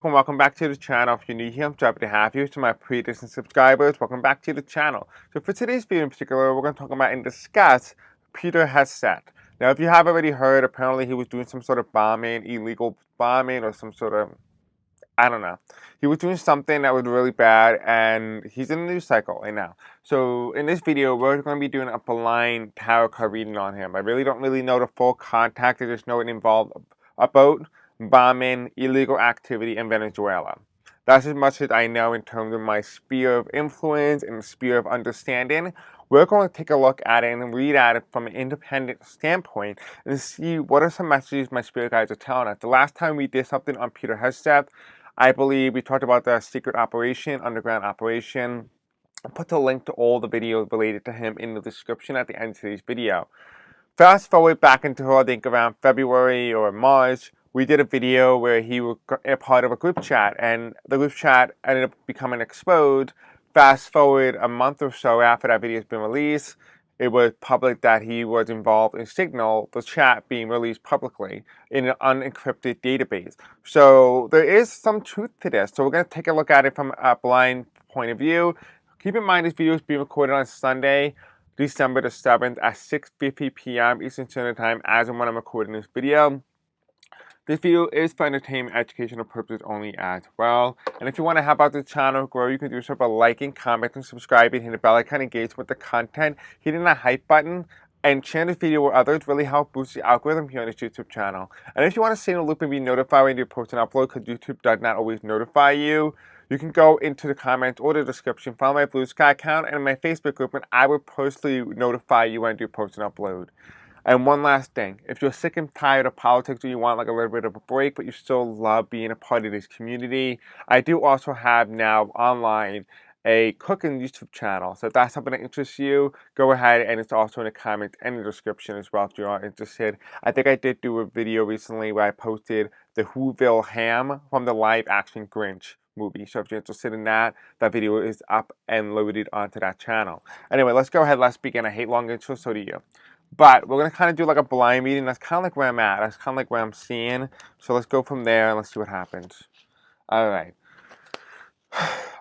Welcome back to the channel. If you're new here, I'm happy to have you. To my previous subscribers, welcome back to the channel. So for today's video in particular, we're going to talk about and discuss Peter Hegseth. Now, if you have already heard, apparently he was doing some sort of bombing, illegal bombing, or some sort of, I don't know. He was doing something that was really bad, and he's in a news cycle right now. So in this video, we're going to be doing a blind tarot card reading on him. I really don't know the full context. I just know it involved a boat, bombing, illegal activity in Venezuela. That's as much as I know in terms of my sphere of influence and sphere of understanding. We're going to take a look at it and read at it from an independent standpoint and see what are some messages my spirit guides are telling us. The last time we did something on Peter Hegseth, I believe we talked about the secret operation, underground operation. I'll put the link to all the videos related to him in the description at the end of today's video. Fast forward back into, I think, around February or March, we did a video where he was a part of a group chat, and the group chat ended up becoming exposed. Fast forward a month or so after that video has been released, it was public that he was involved in Signal, the chat being released publicly in an unencrypted database. So there is some truth to this. So we're going to take a look at it from a blind point of view. Keep in mind this video is being recorded on Sunday, December the 7th at 6:50 p.m. Eastern Standard Time as and when I'm recording this video. This video is for entertainment, educational purposes only as well. And if you want to help out the channel grow, you can do so by liking, commenting, subscribing, hitting the bell icon, engage with the content, hitting that hype button, and sharing this video with others really help boost the algorithm here on this YouTube channel. And if you want to stay in the loop and be notified when you post and upload, because YouTube does not always notify you, you can go into the comments or the description, follow my Blue Sky account and my Facebook group, and I will personally notify you when I do post and upload. And one last thing, if you're sick and tired of politics or you want like a little bit of a break, but you still love being a part of this community, I do also have now online a cooking YouTube channel. So if that's something that interests you, go ahead, and it's also in the comments and the description as well if you are interested. I think I did do a video recently where I posted the Whoville ham from the live action Grinch movie. So if you're interested in that, that video is up and loaded onto that channel. Anyway, let's go ahead, let's begin. I hate long intros, so do you. But we're going to kind of do like a blind reading. That's kind of like where I'm at. That's kind of like where I'm seeing. So let's go from there and let's see what happens. All right.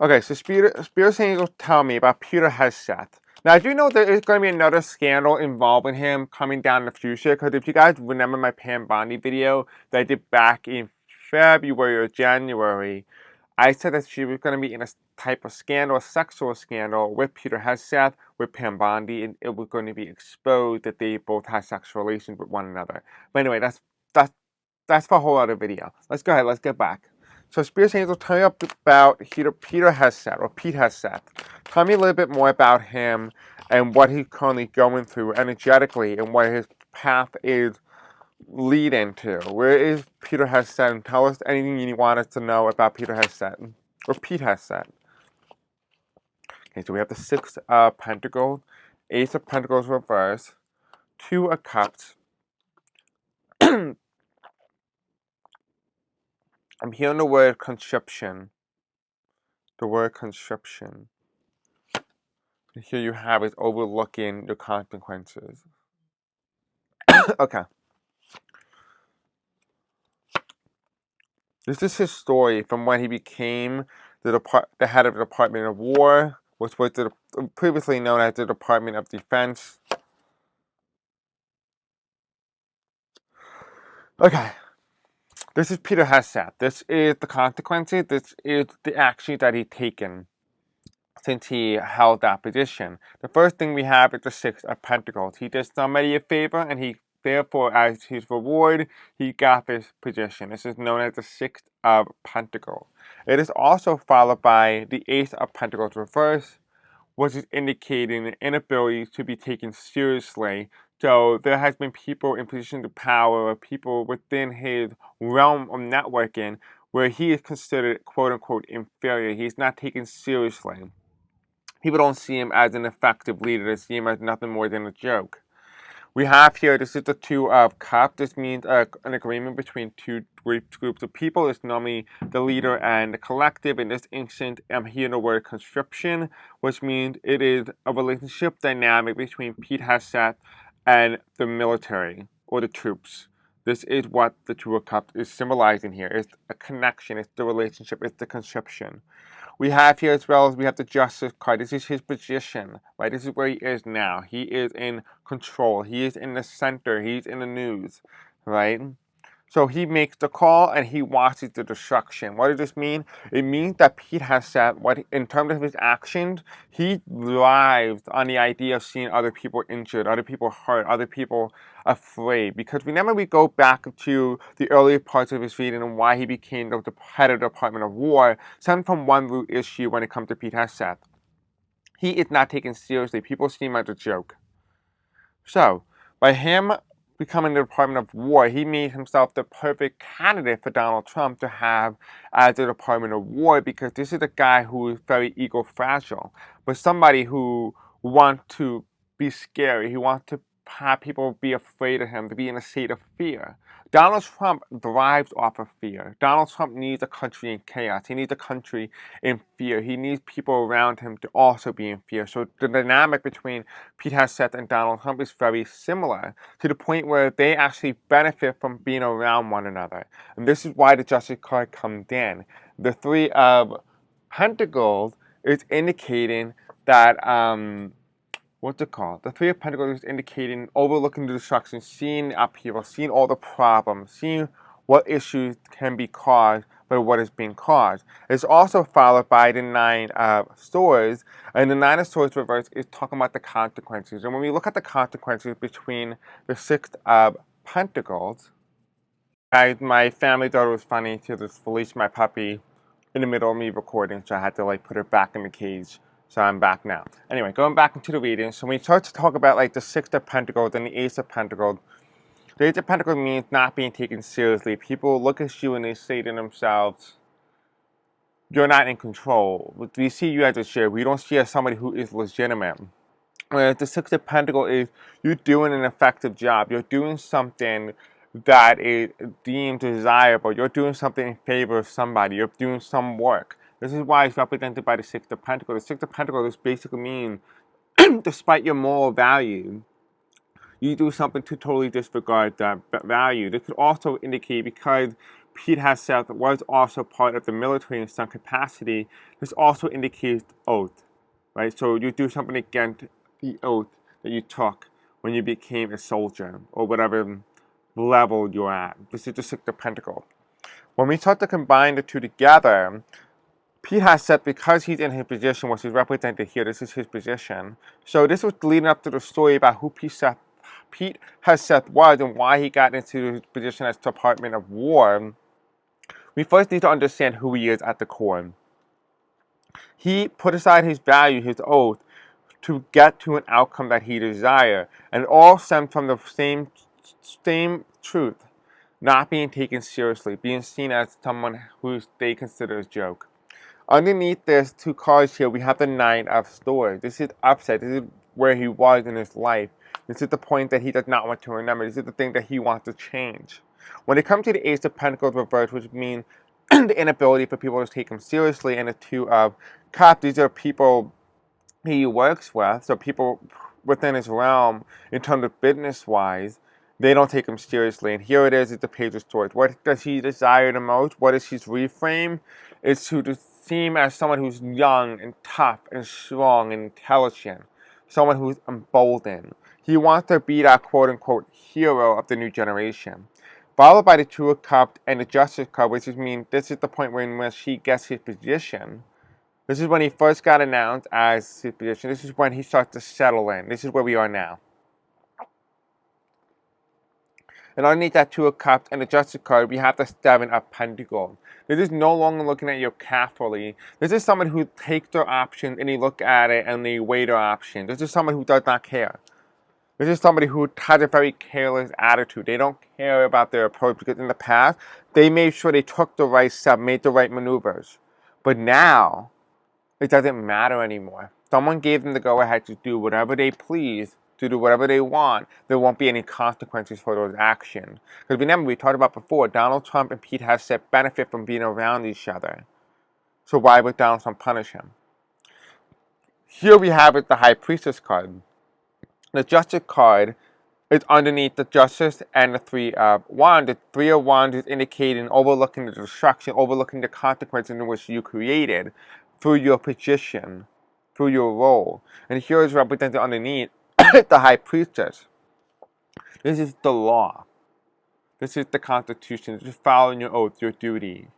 Okay, so Spirit saying will tell me about Peter Hegseth. Now, I do know there is going to be another scandal involving him coming down in the future. Because if you guys remember my Bondi video that I did back in February or January, I said that she was going to be in a type of scandal, a sexual scandal with Peter Hegseth, with Bondi, and it was going to be exposed that they both had sexual relations with one another. But anyway, that's for a whole other video. Let's go ahead, let's get back. So Spirit Angel, tell me about Peter Hegseth, or Pete Hegseth. Tell me a little bit more about him and what he's currently going through energetically and what his path is leading to. Where is Peter Hegseth? Tell us anything you want us to know about Peter Hegseth, or Pete Hegseth. Okay, so we have the Six of Pentacles, Ace of Pentacles reverse, Two of Cups. I'm hearing the word conscription. The word conscription. And here you have is overlooking the consequences. Okay. This is his story from when he became the head of the Department of War, which was previously known as the Department of Defense. Okay. This is Peter Hegseth. This is the consequences. This is the action that he's taken since he held that position. The first thing we have is the Six of Pentacles. He did somebody a favor, and he therefore, as his reward, he got this position. This is known as the Six of Pentacles. It is also followed by the Ace of Pentacles reverse, which is indicating an inability to be taken seriously. So there has been people in positions of power, or people within his realm of networking, where he is considered quote-unquote inferior. He's not taken seriously. People don't see him as an effective leader. They see him as nothing more than a joke. We have here, this is the Two of Cups. This means an agreement between two groups of people. It's normally the leader and the collective. In this instance, I'm hearing the word conscription, which means it is a relationship dynamic between Pete Hegseth and the military, or the troops. This is what the Two of Cups is symbolizing here. It's a connection, it's the relationship, it's the conception. We have here as well as we have the Justice card. This is his position, right? This is where he is now. He is in control. He is in the center. He's in the news, right? So he makes the call and he watches the destruction. What does this mean? It means that Pete has said, what in terms of his actions, he thrives on the idea of seeing other people injured, other people hurt, other people afraid. Because remember, we go back to the earlier parts of his reading and why he became the head of the Department of War, stemmed from one root issue when it comes to Pete Hegseth. He is not taken seriously. People see him as a joke. So, by him becoming the Department of War, he made himself the perfect candidate for Donald Trump to have as the Department of War, because this is a guy who is very ego fragile, but somebody who wants to be scary. He wants to have people be afraid of him, to be in a state of fear. Donald Trump thrives off of fear. Donald Trump needs a country in chaos. He needs a country in fear. He needs people around him to also be in fear. So the dynamic between Pete Hegseth and Donald Trump is very similar, to the point where they actually benefit from being around one another. And this is why the Justice card comes in. The Three of Pentacles is indicating that what's it called? The Three of Pentacles is indicating overlooking the destruction, seeing upheaval, seeing all the problems, seeing what issues can be caused by what is being caused. It's also followed by the Nine of Swords, and the Nine of Swords reverse is talking about the consequences. And when we look at the consequences between the Six of Pentacles, my family thought it was funny to just release my puppy in the middle of me recording, so I had to put her back in the cage. So I'm back now. Anyway, going back into the reading. So when we start to talk about the Six of Pentacles and the Ace of Pentacles, the Ace of Pentacles means not being taken seriously. People look at you and they say to themselves, you're not in control. We see you as a share. We don't see you as somebody who is legitimate. Whereas the Six of Pentacles is you're doing an effective job. You're doing something that is deemed desirable. You're doing something in favor of somebody. You're doing some work. This is why it's represented by the Six of Pentacles. The Six of Pentacles basically means, despite your moral value, you do something to totally disregard that value. This could also indicate, because Pete Hegseth was also part of the military in some capacity, this also indicates oath, right? So you do something against the oath that you took when you became a soldier, or whatever level you're at. This is the Six of Pentacles. When we start to combine the two together, Pete Hegseth, because he's in his position, which is represented here, this is his position. So this was leading up to the story about who Pete Hegseth was and why he got into his position as Department of War. We first need to understand who he is at the core. He put aside his value, his oath, to get to an outcome that he desired. And it all stems from the same truth, not being taken seriously, being seen as someone who they consider a joke. Underneath this two cards here, we have the Nine of Swords. This is upset. This is where he was in his life. This is the point that he does not want to remember. This is the thing that he wants to change. When it comes to the Ace of Pentacles reverse, which means the inability for people to take him seriously, and the Two of Cups, these are people he works with, so people within his realm, in terms of business-wise, they don't take him seriously. And here it is the Page of Swords. What does he desire the most? What is his reframe? It's to seem as someone who's young and tough and strong and intelligent. Someone who's emboldened. He wants to be that quote-unquote hero of the new generation. Followed by the Two of Cups and the Justice card, which means this is the point in which he gets his position. This is when he first got announced as his position. This is when he starts to settle in. This is where we are now. And underneath that Two of Cups and the Justice card, we have the Seven of Pentacles. This is no longer looking at you carefully. This is someone who takes their options and they look at it and they weigh their options. This is someone who does not care. This is somebody who has a very careless attitude. They don't care about their approach, because in the past, they made sure they took the right step, made the right maneuvers. But now, it doesn't matter anymore. Someone gave them the go-ahead to do whatever they please, to do whatever they want. There won't be any consequences for those actions. Because remember, we talked about before, Donald Trump and Pete Hegseth benefit from being around each other. So why would Donald Trump punish him? Here we have it, the High Priestess card. The Justice card It's underneath the justice and the three of wands. The three of wands is indicating overlooking the destruction, overlooking the consequences in which you created through your position, through your role. And here is represented underneath the high priestess. This is the law. This is the Constitution. This is following your oath, your duty.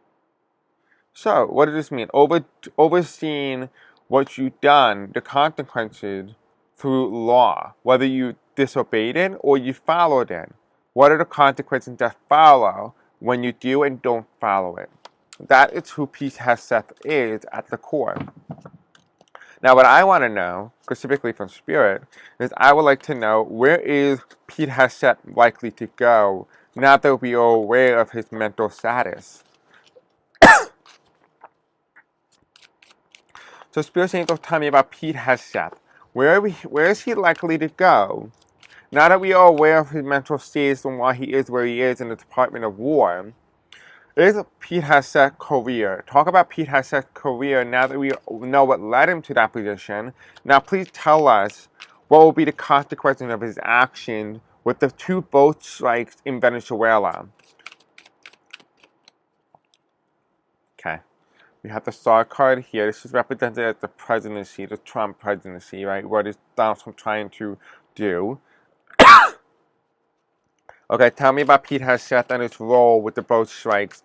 So, what does this mean? Overseeing what you've done, the consequences through law, whether you disobeyed it or you followed it. What are the consequences that follow when you do and don't follow it? That is who Hegseth is at the core. Now, what I want to know, specifically from Spirit, is I would like to know, where is Hegseth likely to go now that we are aware of his mental status? So Spirit Angels, tell me about Hegseth. Where is he likely to go? Now that we are aware of his mental status and why he is where he is in the Department of War, is Hegseth's career. Talk about Hegseth's career now that we know what led him to that position. Now please tell us what will be the consequences of his action with the 2 boat strikes in Venezuela. Okay. We have the star card here. This is represented as the presidency, the Trump presidency, right? What is Donald Trump trying to do? Okay, tell me about Hegseth and his role with the boat strikes.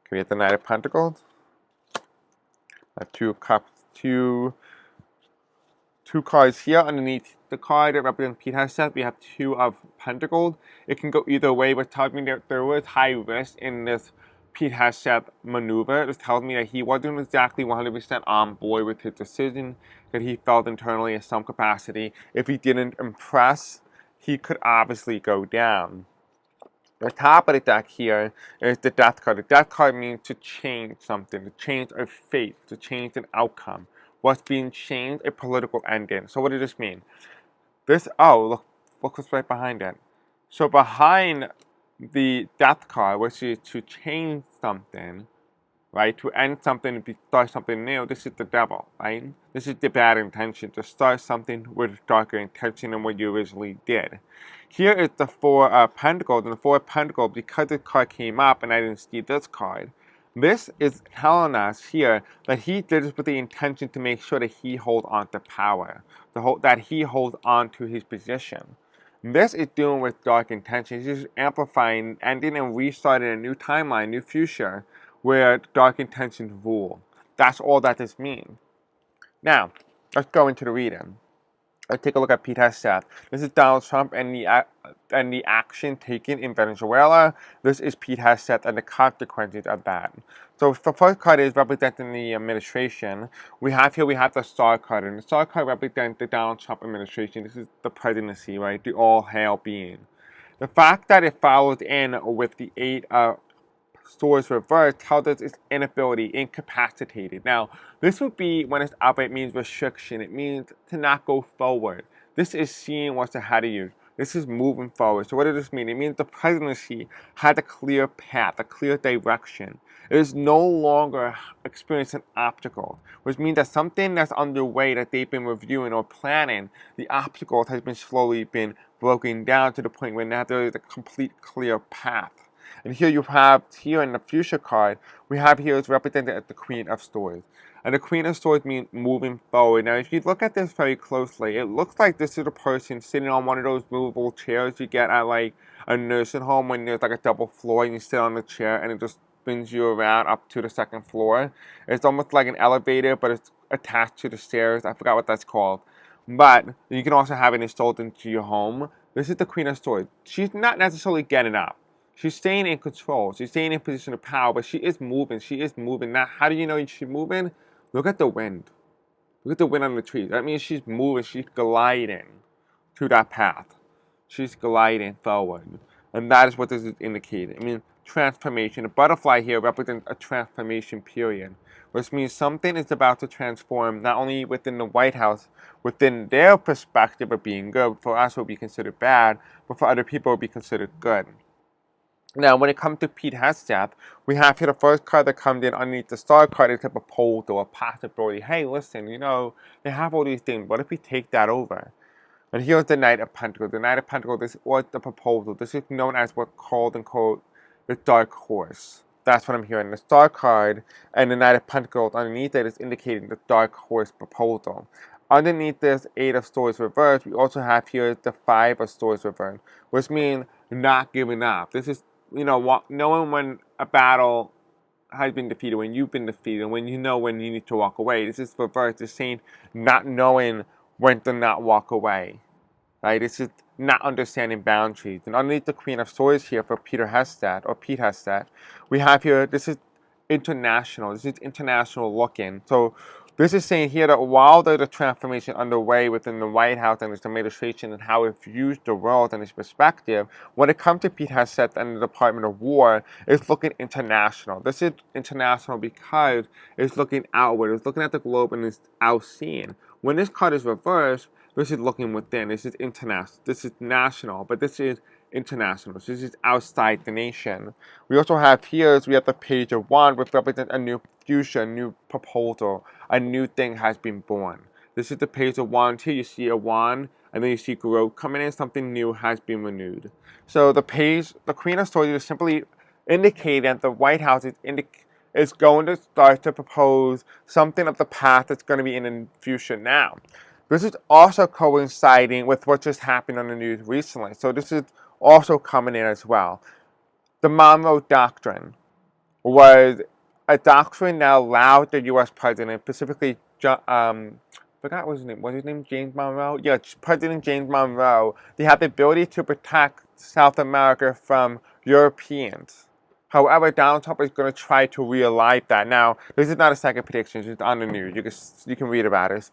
Can we get the Knight of Pentacles? Two cups, two cards here underneath the card that represents Hegseth. We have 2 of Pentacles. It can go either way, but tells me that there was high risk in this Hegseth maneuver. This tells me that he wasn't exactly 100% on board with his decision, that he felt internally in some capacity. If he didn't impress, he could obviously go down. The top of the deck here is the Death card. The Death card means to change something, to change a fate, to change an outcome. What's being changed? A political ending. So what does this mean? Look what's right behind it. So behind the Death card, which is to change something, right? To end something and start something new. This is the devil, right? This is the bad intention, to start something with darker intention than what you originally did. Here is the 4 of Pentacles, and the 4 of Pentacles, because this card came up and I didn't see this card, this is telling us here that he did this with the intention to make sure that he holds on to power, that he holds on to his position. This is doing with dark intentions. This is amplifying, ending and restarting a new timeline, new future, where dark intentions rule. That's all that this means. Now, let's go into the reading. Let's take a look at Hegseth. This is Donald Trump and the action taken in Venezuela. This is Hegseth and the consequences of that. So the first card is representing the administration. We have the Star card, and the Star card represents the Donald Trump administration. This is the presidency, right? The all-hail being. The fact that it follows in with the 8 of Swords reversed tells us its inability, incapacitated. Now, this would be, when it's up, it means restriction. It means to not go forward. This is seeing what's ahead of you. This is moving forward. So what does this mean? It means the presidency had a clear path, a clear direction. It is no longer experiencing obstacles, which means that something that's underway that they've been reviewing or planning, the obstacles has been slowly been broken down to the point where now there is a complete clear path. And here you have, here in the future card, we have here is represented as the Queen of Swords. And the Queen of Swords means moving forward. Now, if you look at this very closely, it looks like this is a person sitting on one of those movable chairs you get at like a nursing home when there's like a double floor and you sit on the chair and it just spins you around up to the 2nd floor. It's almost like an elevator, but it's attached to the stairs. I forgot what that's called. But you can also have it installed into your home. This is the Queen of Swords. She's not necessarily getting up. She's staying in control. She's staying in position of power, but she is moving. She is moving. Now, how do you know she's moving? Look at the wind. Look at the wind on the trees. That means she's moving. She's gliding to that path. She's gliding forward. And that is what this is indicating. I mean, transformation. The butterfly here represents a transformation period, which means something is about to transform, not only within the White House, within their perspective of being good. For us, it would be considered bad, but for other people, it would be considered good. Now, when it comes to Hegseth, we have here the first card that comes in underneath the Star card is a proposal, a possibility. Hey, listen, they have all these things. What if we take that over? And here's the Knight of Pentacles. The Knight of Pentacles is what the proposal. This is known as what's called, unquote, the Dark Horse. That's what I'm hearing. The Star card and the Knight of Pentacles underneath it is indicating the Dark Horse proposal. Underneath this Eight of Swords reversed, we also have here the Five of Swords reversed, which means not giving up. This is, knowing when a battle has been defeated, when you've been defeated, when you know when you need to walk away. This is reversed. It's saying not knowing when to not walk away. Right? This is not understanding boundaries. And underneath the Queen of Swords here for Peter Hegseth, or Pete Hegseth, we have here, this is international. This is international looking. So this is saying here that while there's a transformation underway within the White House and its administration and how it views the world and its perspective, when it comes to Pete Hegseth and the Department of War, it's looking international. This is international because it's looking outward. It's looking at the globe and it's outseeing. When this card is reversed, this is looking within. This is international. This is national, but this is international. So this is outside the nation. We also have here, we have the Page of Wands, which represents a new fusion, new proposal. A new thing has been born. This is the Page of Wands. Here you see a wand, and then you see growth coming in. Something new has been renewed. So the Queen of Swords is simply indicating that the White House is going to start to propose something of the path that's going to be in infusion now. This is also coinciding with what just happened on the news recently. So this is also coming in as well. The Monroe Doctrine was a doctrine that allowed the U.S. president, specifically, forgot what his name. Was his name James Monroe? Yeah, President James Monroe. They have the ability to protect South America from Europeans. However, Donald Trump is going to try to realign that. Now, this is not a second prediction. It's on the news. You can read about it.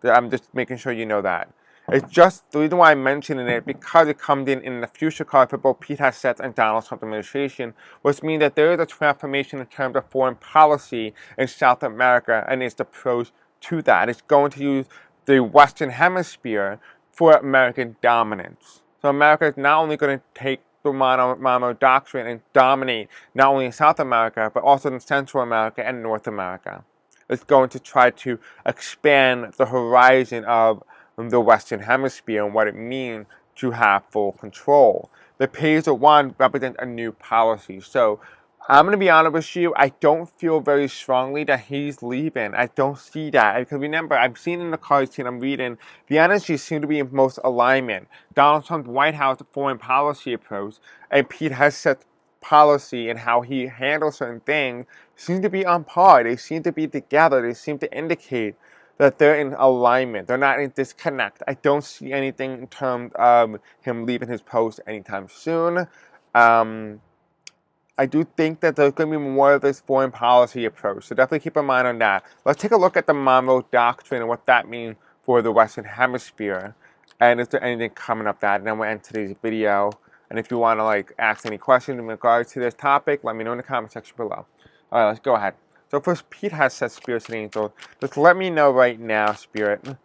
I'm just making sure you know that. It's just the reason why I'm mentioning it, because it comes in the future card for both Pete Hegseth and Donald Trump administration, which means that there is a transformation in terms of foreign policy in South America and its approach to that. It's going to use the Western Hemisphere for American dominance. So America is not only going to take the Monroe Doctrine and dominate not only in South America, but also in Central America and North America. It's going to try to expand the horizon of the Western Hemisphere and what it means to have full control. The Page of Wands represents a new policy. So I'm going to be honest with you, I don't feel very strongly that he's leaving. I don't see that. Because remember, I've seen in the cards and I'm reading, the energies seem to be in most alignment. Donald Trump's White House foreign policy approach and Pete Hegseth's policy and how he handles certain things seem to be on par. They seem to be together. They seem to indicate that they're in alignment. They're not in disconnect. I don't see anything in terms of him leaving his post anytime soon. I do think that there's going to be more of this foreign policy approach. So definitely keep in mind on that. Let's take a look at the Monroe Doctrine and what that means for the Western Hemisphere. And is there anything coming up that? And then we'll end today's video. And if you want to ask any questions in regards to this topic, let me know in the comment section below. All right, let's go ahead. So first, Pete has said spirits and angels. Just let me know right now, Spirit.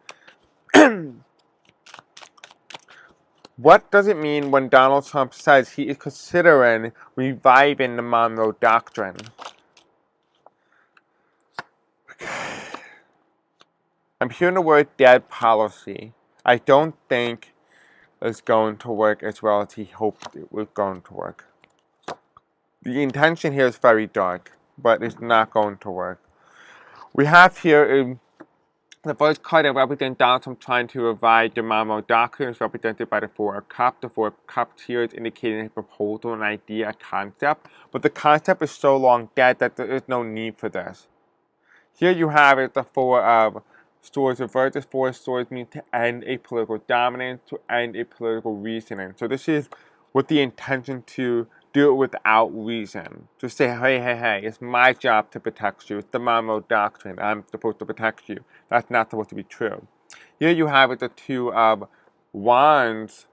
What does it mean when Donald Trump says he is considering reviving the Monroe Doctrine? I'm hearing the word dead policy. I don't think it's going to work as well as he hoped it was going to work. The intention here is very dark, but it's not going to work. We have here the first card that represents Donald Trump trying to revive the Monroe Doctrine is represented by the Four of Cups. The Four of Cups here is indicating a proposal, an idea, a concept. But the concept is so long dead that there is no need for this. Here you have it, the Four of Swords reversed. This Four of Swords means to end a political dominance, to end a political reasoning. So this is with the intention to do it without reason. To say, hey, it's my job to protect you. It's the Monroe Doctrine. I'm supposed to protect you. That's not supposed to be true. Here you have it, the Two of Wands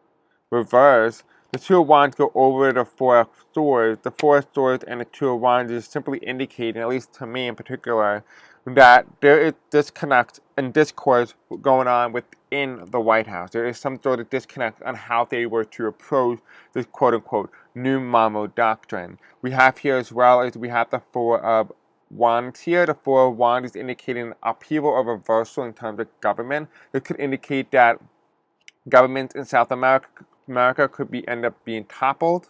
reversed. The Two of Wands go over the Four of Swords. The Four of Swords and the Two of Wands is simply indicating, at least to me in particular, that there is disconnect and discourse going on within the White House. There is some sort of disconnect on how they were to approach this quote-unquote new Monroe Doctrine. We have here as well as we have the Four of Wands here. The Four of Wands is indicating upheaval or reversal in terms of government. It could indicate that Governments in South America could end up being toppled,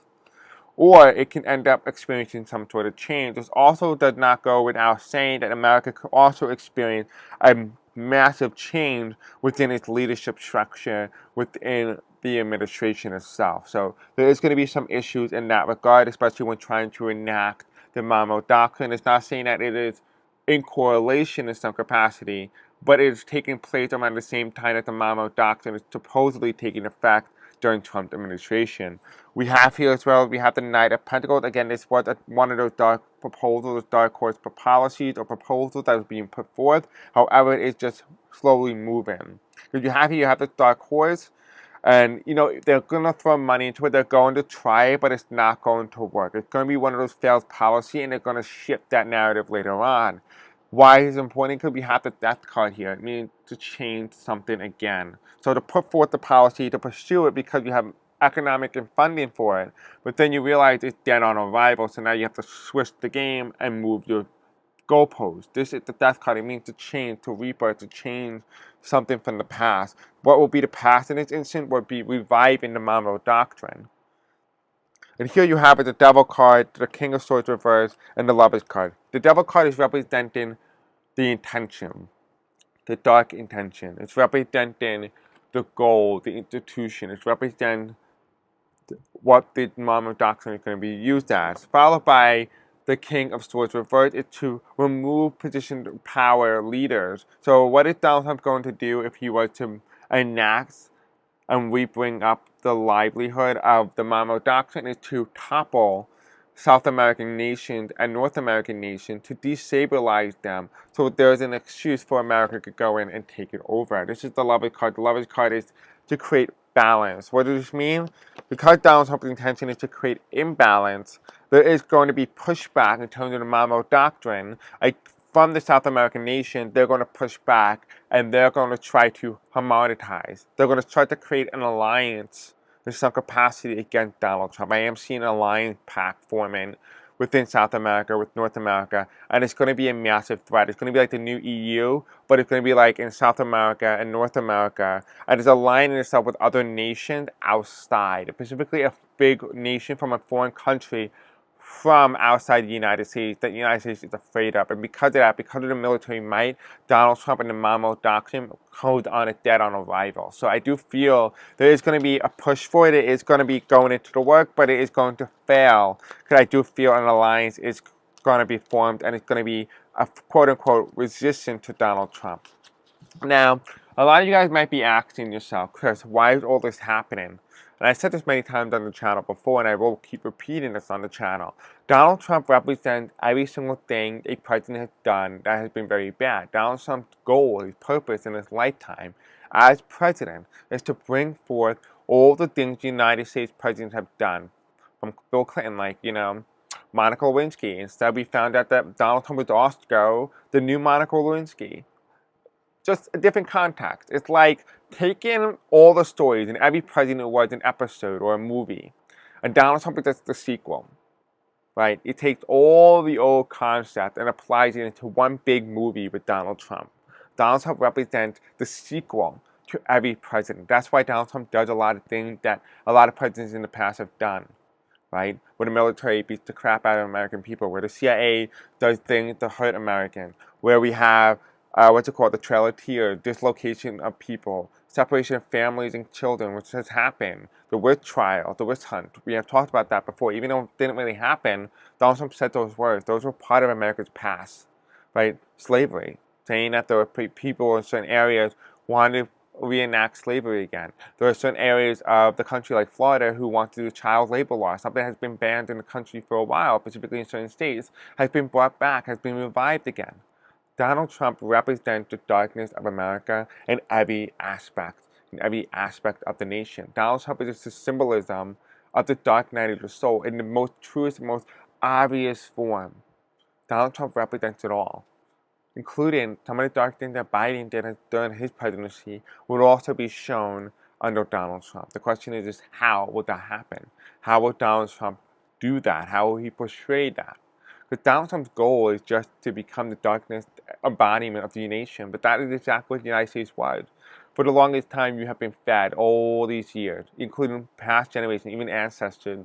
or it can end up experiencing some sort of change. This also does not go without saying that America could also experience a massive change within its leadership structure within the administration itself. So there is going to be some issues in that regard, especially when trying to enact the Monroe Doctrine. It's not saying that it is in correlation in some capacity, but it is taking place around the same time that the Monroe Doctrine is supposedly taking effect during Trump's administration. We have here as well, we have the Knight of Pentacles. Again, this was one of those dark proposals, dark horse policies or proposals that was being put forth. However, it's just slowly moving. Because you have the dark horse, and they're going to throw money into it. They're going to try it, but it's not going to work. It's going to be one of those failed policy, and they're going to shift that narrative later on. Why is it important? Because we have the death card here. It means to change something again. So to put forth the policy, to pursue it because you have economic and funding for it, but then you realize it's dead on arrival, so now you have to switch the game and move your goalpost. This is the death card. It means to change, to rebirth, to change something from the past. What will be the past in this instant would be reviving the Monroe Doctrine. And here you have it, the Devil card, the King of Swords reverse, and the Lovers card. The Devil card is representing the intention, the dark intention. It's representing the goal, the institution. It's representing what the Monroe Doctrine is going to be used as. Followed by the King of Swords reverse is to remove positioned power leaders. So what is Donald Trump going to do if he was to enact and we bring up the livelihood of the Monroe Doctrine is to topple South American nations and North American nations to destabilize them so there's an excuse for America to go in and take it over. This is the Lovers card. The Lovers card is to create balance. What does this mean? Because Donald Trump's intention is to create imbalance, there is going to be pushback in terms of the Monroe Doctrine. From the South American nation, they're going to push back and they're going to try to harmonize. They're going to try to create an alliance in some capacity against Donald Trump. I am seeing an alliance pact forming within South America, with North America, and it's going to be a massive threat. It's going to be like the new EU, but it's going to be like in South America and North America, and it's aligning itself with other nations outside, specifically a big nation from a foreign country from outside the United States that the United States is afraid of. And because of that, because of the military might, Donald Trump and the Monroe Doctrine hold on it dead on arrival. So I do feel there is going to be a push for it. It is going to be going into the work, but it is going to fail. Because I do feel an alliance is going to be formed and it's going to be a quote-unquote resistance to Donald Trump. Now, a lot of you guys might be asking yourself, Chris, why is all this happening? And I said this many times on the channel before, and I will keep repeating this on the channel. Donald Trump represents every single thing a president has done that has been very bad. Donald Trump's goal, his purpose in his lifetime as president is to bring forth all the things the United States presidents have done. From Bill Clinton, Monica Lewinsky. Instead, we found out that Donald Trump was also the new Monica Lewinsky. Just a different context. It's like taking all the stories and every president was an episode or a movie, and Donald Trump is just the sequel, right? It takes all the old concepts and applies it into one big movie with Donald Trump. Donald Trump represents the sequel to every president. That's why Donald Trump does a lot of things that a lot of presidents in the past have done, right? Where the military beats the crap out of American people, where the CIA does things to hurt Americans, where we have the Trail of Tears, dislocation of people, separation of families and children, which has happened, the witch trial, the witch hunt. We have talked about that before. Even though it didn't really happen, Donald Trump said those words. Those were part of America's past, right? Slavery, saying that there were people in certain areas wanted to reenact slavery again. There are certain areas of the country like Florida who want to do child labor law. Something that has been banned in the country for a while, specifically in certain states, has been brought back, has been revived again. Donald Trump represents the darkness of America in every aspect of the nation. Donald Trump is just a symbolism of the dark night of the soul in the most truest, most obvious form. Donald Trump represents it all, including some of the dark things that Biden did during his presidency would also be shown under Donald Trump. The question is just how will that happen? How will Donald Trump do that? How will he portray that? Because Donald Trump's goal is just to become the darkness embodiment of the nation, but that is exactly what the United States was. For the longest time, you have been fed all these years, including past generations, even ancestors,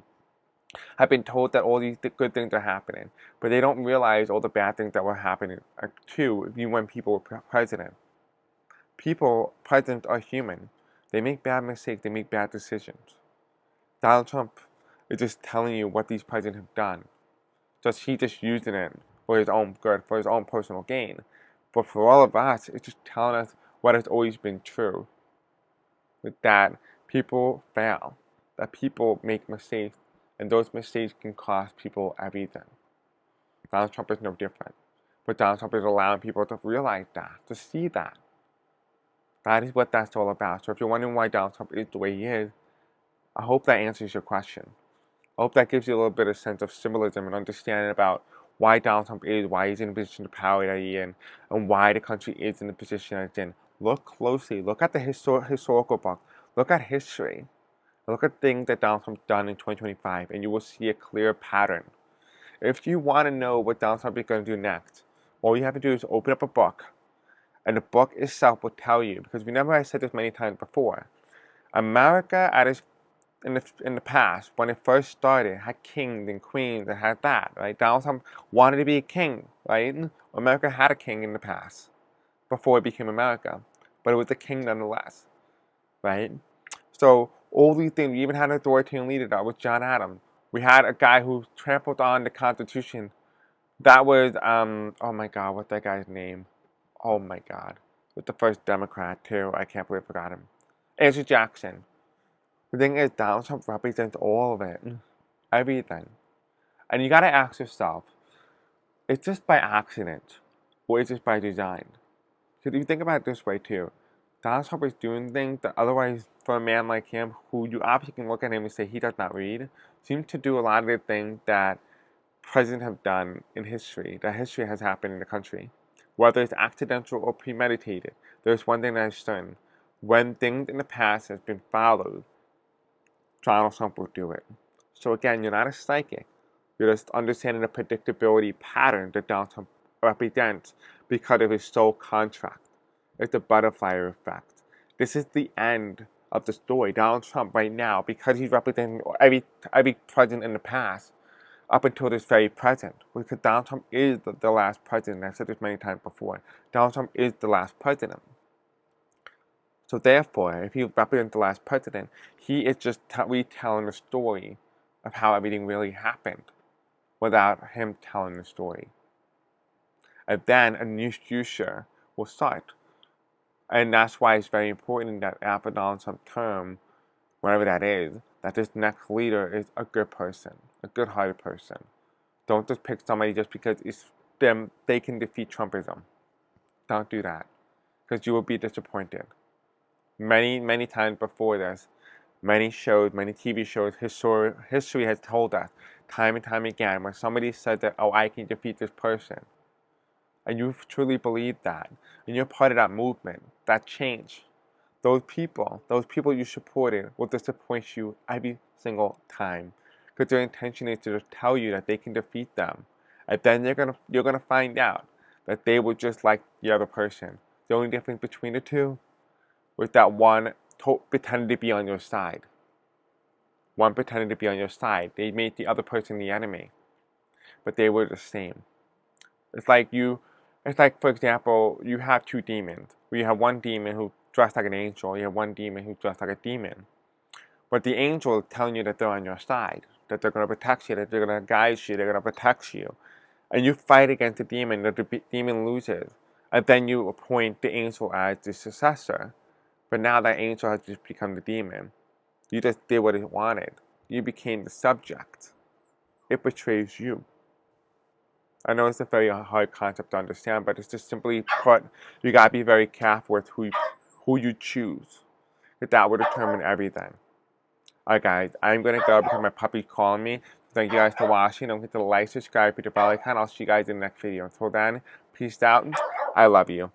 have been told that all these good things are happening. But they don't realize all the bad things that were happening too, even when people were president. Presidents are human. They make bad mistakes, they make bad decisions. Donald Trump is just telling you what these presidents have done. He just using it for his own good, for his own personal gain. But for all of us, it's just telling us what has always been true. That people fail, that people make mistakes, and those mistakes can cost people everything. Donald Trump is no different. But Donald Trump is allowing people to realize that, to see that. That is what that's all about. So if you're wondering why Donald Trump is the way he is, I hope that answers your question. I hope that gives you a little bit of sense of symbolism and understanding about why Donald Trump is, why he's in the position of power that he's in, and why the country is in the position that it's in. Look closely. Look at the historical book. Look at history. Look at things that Donald Trump's done in 2025, and you will see a clear pattern. If you want to know what Donald Trump is going to do next, all you have to do is open up a book, and the book itself will tell you. Because remember, I said this many times before, America in the past, when it first started, had kings and queens and had that, right? Donald Trump wanted to be a king, right? America had a king in the past before it became America, but it was a king nonetheless, right? So all these things, we even had an authoritarian leader that was John Adams. We had a guy who trampled on the Constitution. That was, oh my God, what's that guy's name? Oh my God. With the first Democrat too. I can't believe I forgot him. Andrew Jackson. The thing is, Donald Trump represents all of it. Everything. And you gotta ask yourself, is this by accident? Or is this by design? Because if you think about it this way too, Donald Trump is doing things that otherwise, for a man like him, who you obviously can look at him and say he does not read, seems to do a lot of the things that presidents have done in history, that history has happened in the country. Whether it's accidental or premeditated, there's one thing that is certain. When things in the past have been followed, Donald Trump will do it. So again, you're not a psychic. You're just understanding the predictability pattern that Donald Trump represents because of his sole contract. It's the butterfly effect. This is the end of the story. Donald Trump right now, because he's representing every president in the past, up until this very present. Because Donald Trump is the last president. I've said this many times before. Donald Trump is the last president. So therefore, if he represents the last president, he is just retelling the story of how everything really happened without him telling the story. And then a new future will start. And that's why it's very important that after Donald Trump's term, whatever that is, that this next leader is a good person, a good-hearted person. Don't just pick somebody just because it's them, they can defeat Trumpism. Don't do that, because you will be disappointed. Many times before this, many shows, many TV shows, history has told us time and time again when somebody said that, oh, I can defeat this person, and you truly believe that, and you're part of that movement, that change, those people you supported will disappoint you every single time, because their intention is to just tell you that they can defeat them, and then you're gonna find out that they were just like the other person. The only difference between the two was that one pretended to be on your side. One pretended to be on your side. They made the other person the enemy. But they were the same. It's like, for example, you have two demons. Where you have one demon who dressed like an angel. You have one demon who dressed like a demon. But the angel is telling you that they're on your side. That they're going to protect you. That they're going to guide you. They're going to protect you. And you fight against the demon. The demon loses. And then you appoint the angel as the successor. But now that angel has just become the demon. You just did what it wanted. You became the subject. It betrays you. I know it's a very hard concept to understand, but it's just simply put, you gotta be very careful with who you choose. Because that will determine everything. Alright guys, I'm gonna go because my puppy's calling me. Thank you guys for watching. Don't forget to like, subscribe, hit the bell icon. I'll see you guys in the next video. Until then, peace out. I love you.